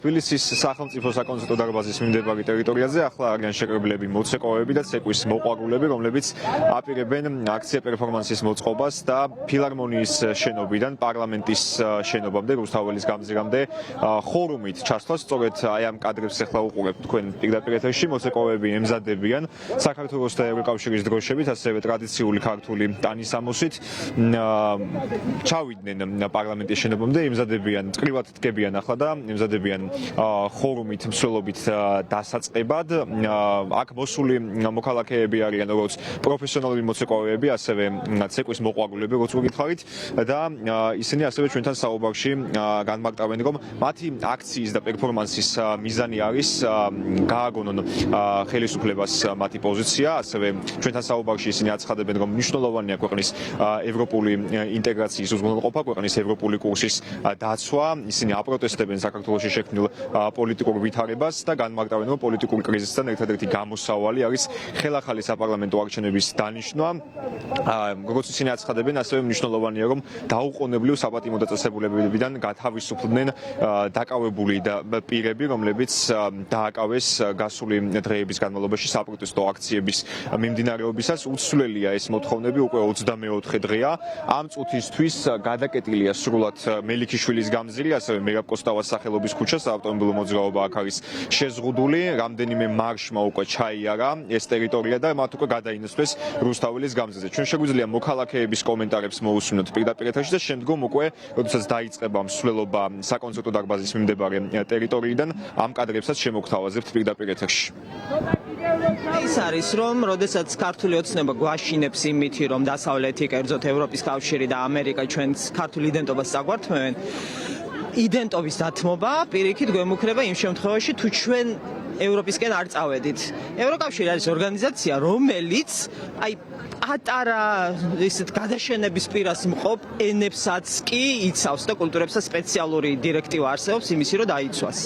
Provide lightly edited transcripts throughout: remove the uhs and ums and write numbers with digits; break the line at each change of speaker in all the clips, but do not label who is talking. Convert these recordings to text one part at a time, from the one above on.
თბილისის სახელმწიფო საკონცერტო დარბაზის მიმდებარი ტერიტორიაზე ახლა არიან შეკრებილები მოცეკვავები და ცეკვის მოყვარულები, რომლებიც აპირებენ აქცია პერფორმანსის მოწყობას და ფილარმონიის შენობიდან პარლამენტის შენობამდე, რუსთაველის გამზირამდე ხორუმით ჩასვლას. სწორედ აი ამ კადრებს ახლა უყურებთ თქვენ პირდაპირ ეთერში. მოცეკვავები ემზადებიან საქართველოს და ევროკავშირის დროშებით, ასევე ტრადიციული ქართული ტანისამოსით. ჩავიდნენ პარლამენტის შენობამდე, ემზადებიან, წკრივად დგებიან ახლა და ემზადებიან ხორუმით მსვლელობით დასაწყებად. აქ მოსული მოქალაქეები არიან როგორც პროფესიონალური მოცეკვავეები, ასევე ცეკვის მოყვარულები, როგორც ვიკითხავით და ისინი ასევე ჩვენთან საუბარში განმარტავენ, რომ მათი აქციის და პერფორმანსის მიზანი არის გააგონონ ხელისუფლებას მათი პოზიცია, ასევე ჩვენთან საუბარში ისინი აცხადებენ, რომ მნიშვნელოვანია ქვეყნის ევროპული ინტეგრაციის უზრუნველყოფა, ქვეყნის ევროპული კურსის დაცვა. ისინი აპროტესტებენ საქართველოში შექმნილ პოლიტიკურ ვითარებას და განმარტავენ, რომ პოლიტიკური კრიზისთან ერთადერთი გამოსავალი არის ხელახალი საპარლამენტო არჩევნების დანიშვნა. როგორც ისინი აცხადებენ, ასევე მნიშვნელოვანია, რომ დაუყოვნებლივ საპატიმო დაწესებულებებიდან გათავისუფლდნენ დაკავებული პირები, რომლებიც დააკავეს გასული დღეების განმავლობაში საპროტესტო აქციების მიმდინარეობისას. უცვლელია ეს მოთხოვნები, უკვე 24 დღეა. ამ წუთისთვის გადაკეტილია სრულად მელიქიშვილის გამზირი, ასევე მერაბ კოსტავას სახელობის ქუჩა, საავტომობილო მოძრაობა აქ არის შეზღუდული. რამდენიმე მარშმა უკვე ჩაიარა ეს ტერიტორია და მათ უკვე გადაინაცვლეს რუსთაველის გამზირზე. ჩვენ შეგვიძლია მოქალაქეების კომენტარებს მოусმინოთ პირდაპირ ეთერში და შემდგომ უკვე, როდესაც დაიწყება მსვლელობა საკონცერტო დარბაზის მიმდებარე ტერიტორიიდან, ამ კადრებსაც შემოგთავაზებთ პირდაპირ ეთერში.
ის არის, რომ როდესაც ქართული ოცნება გვაშინებს იმითი, რომ დასავლეთი, კერძოდ ევროპის კავშირი და ამერიკა ჩვენს ქართულ იდენტობას წაგვართმევენ, იდენტობის დათმობა პირიქით გვემუქრება იმ შემთხვევაში, თუ ჩვენ ევროპისკენ არ წავედით. ევროკავშირი არის ორგანიზაცია, რომელიც პატარა ისეთ გადაშენების პირას მყოფ ენებსაც კი იცავს და კულტურებსაც სპეციალური დირექტივა არსებობს იმისი, რომ დაიცვას.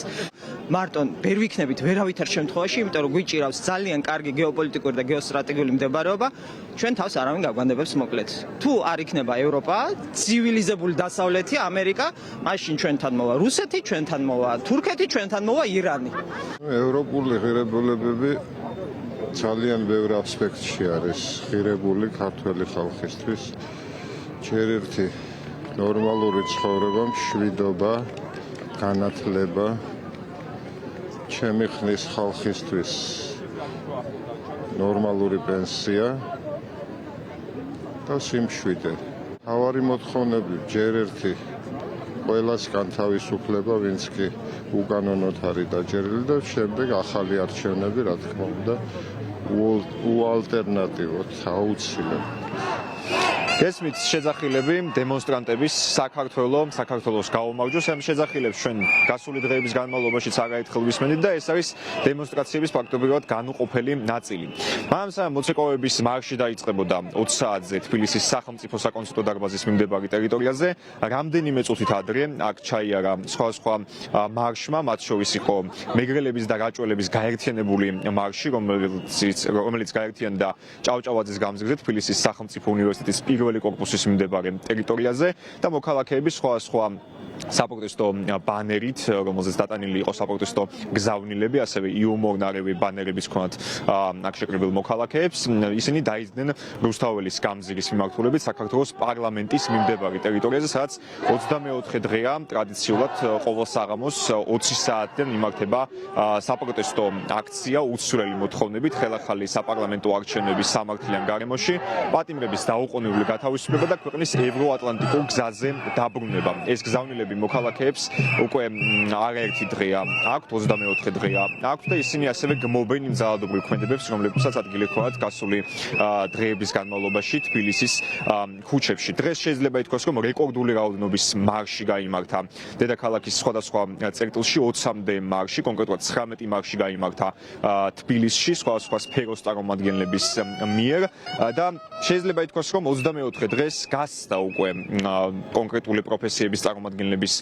მარტო ვერ ვიქნებით ვერავით არ შემთხვევაში, იმიტომ რომ გვიჭირავს ძალიან კარგი გეოპოლიტიკური და გეოსტრატეგიული მდებარეობა, ჩვენ თავს არავინ გაგვანდებებს მოკლედ. თუ არ იქნება ევროპა, ცივილიზებული დასავლეთი, ამერიკა, მაშინ ჩვენთან მოვა რუსეთი, ჩვენთან მოვა თურქეთი, ჩვენთან მოვა ირანი.
ევროპული ღირებულებები ძალიან ბევრ ასპექტში არის ღირებული ქართველი ხალხისთვის. ჯერ ერთი ნორმალური ცხოვრება, მშვიდობა, განათლება, ჩემი ხნის ხალხისთვის ნორმალური პენსია და სიმშვიდე. თავარი მოთხოვნები ჯერ ერთი ყველასგან თავისუფლება, ვინც კი უკანონოდ არის დაჯერილი და შემდეგ ახალი არჩევნები, რა თქმა უნდა, უალტერნატივოდ აუცილებლად.
გესმით შეძახილები დემონსტრანტების საქართველოს გაუმარჯოს. ამ შეძახილებს ჩვენ გასული დღეების განმავლობაშიც არაერთხელ ვისმენით და ეს არის დემონსტრაციების ფაქტობრივად განუყოფელი ნაწილი. მაგრამ მოცეკვავების მარში დაიწყებოდა 20 საათზე თბილისის სახელმწიფო საკონცერტო დარბაზის მიმდებარი ტერიტორიაზე. რამდენიმე წუთით ადრე აქ ჩაიარა სხვა მარშმა, მათ შორის იყო მეგრელების და რაჭველების გაერთიანებული მარში, რომელიც გაერთიანდა ჭავჭავაძის გამზირზე თბილისის სახელმწიფო უნივერსიტეტის პირველი კორპუსის მიმდებარე ტერიტორიაზე და მოქალაქეები სხვა საპროტესტო ბანერით, რომელზეც დატანილი იყო საპროტესტო გზავნილები, ასევე იუმორნარევი ბანერების ჰქონდათ აქ შეკრებილ მოქალაქეებს. ისინი დაიძდნენ რუსთაველის გამზირის მიმართულებით საქართველოს პარლამენტის მიმდებარე ტერიტორიაზე, სადაც 24 დღეა ტრადიციულად ყოველ საღამოს 20 საათიდან იმართება საპროტესტო აქცია უცვლელი მოთხოვნებით ხელახალი საპარლამენტო არჩევნების სამართლიან გარემოში, პატიმრების დაუყოვნებლივ გათავისუფლება და ქვეყნის ევროატლანტიკურ გზაზე დაბრუნება. ეს გზავნილები მოქალაქეებს უკვე არაერთი დღეა აქვთ, 24 დღეა აქვთ და ისინი ასევე გმობენ იმ ძალადობრივ ქმედებებს, რომლებსაც ადგილი ჰქონდათ გასული დღეების განმავლობაში თბილისის ქუჩებში. დღეს შეიძლება ითქვას, რომ რეკორდული რაოდენობის მარში გაიმართა დედაქალაქის სხვადასხვა წერტილში, 20-მდე მარში, კონკრეტულად 19 მარში გაიმართა თბილისში სხვადასხვა სფეროს წარმომადგენლების მიერ და შეიძლება ითქვას, რომ 24 მეოთხე დღეს გასცდა უკვე კონკრეტული პროფესიების წარმომადგენლების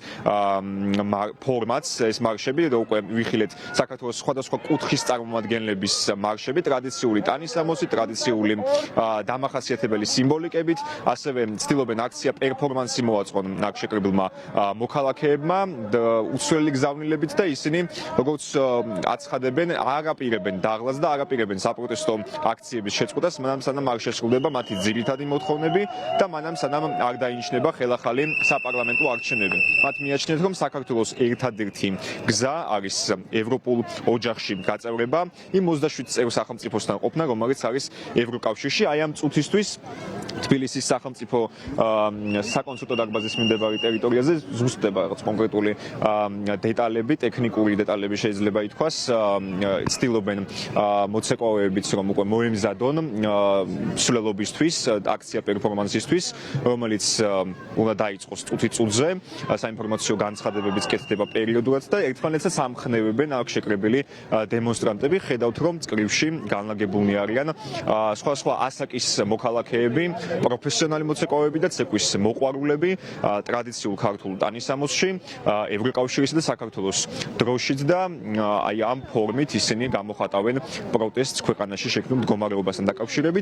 ფორმატს ეს მარშები და უკვე ვიხილეთ საქართველოს სხვადასხვა კუთხის წარმომადგენლების მარშები ტრადიციული ტანისამოსი, ტრადიციული დამახასიათებელი სიმბოლიკებით, ასევე ცდილობენ აქცია პერფორმანსი მოაწყონ აქ შეკრებილმა მოქალაქეებმა უცვლელი გზავნილებით და ისინი როგორც აცხადებენ, არ აპირებენ დაღლას და არ აპირებენ საპროტესტო აქციების შეწყვეტას, მანამ სანამ არ შესრულდება მათი ძირითადი მოთხოვნები და მანამ სანამ არ დაინიშნება ხელახალი საპარლამენტო არჩევნები. მათ მიაჩნიათ, რომ საქართველოს ერთადერთი გზა არის ევროპულ ოჯახში გაწევრება იმ 27 წევრ სახელმწიფოსთან ყოფნა, რომელიც არის ევროკავშირში. აი ამ წუთისთვის თბილისის სახელმწიფო საკონსულტო დარბაზის მიმდებარე ტერიტორიაზე ზუსტდება რაღაც კონკრეტული დეტალები, ტექნიკური დეტალები შეიძლება ითქვას, ცდილობენ მოცეკვავეებიც რომ უკვე მოემზადონ მსვლელობისთვის, აქცია პერფორმანსისთვის, რომელიც უნდა დაიწყოს წუთი-წუთზე, საინფორმაციო განცხადებებიც კეთდება პერიოდულად და ერთმანეთს ამხნევებენ აქ შეკრებილი დემონსტრანტები. ხედავთ, რომ წკრივში განლაგებულნი არიან სხვა ასაკის მოქალაქეები, პროფესიონალი მოცეკვავეები და ცეკვის მოყვარულები ტრადიციულ ქართულ ტანისამოსში, ევროკავშირისა და საქართველოს დროშით და აი ამ ფორმით ისინი გამოხატავენ პროტესტს ქვეყანაში შექმნილ მდგომარეობასთან დაკავშირებით.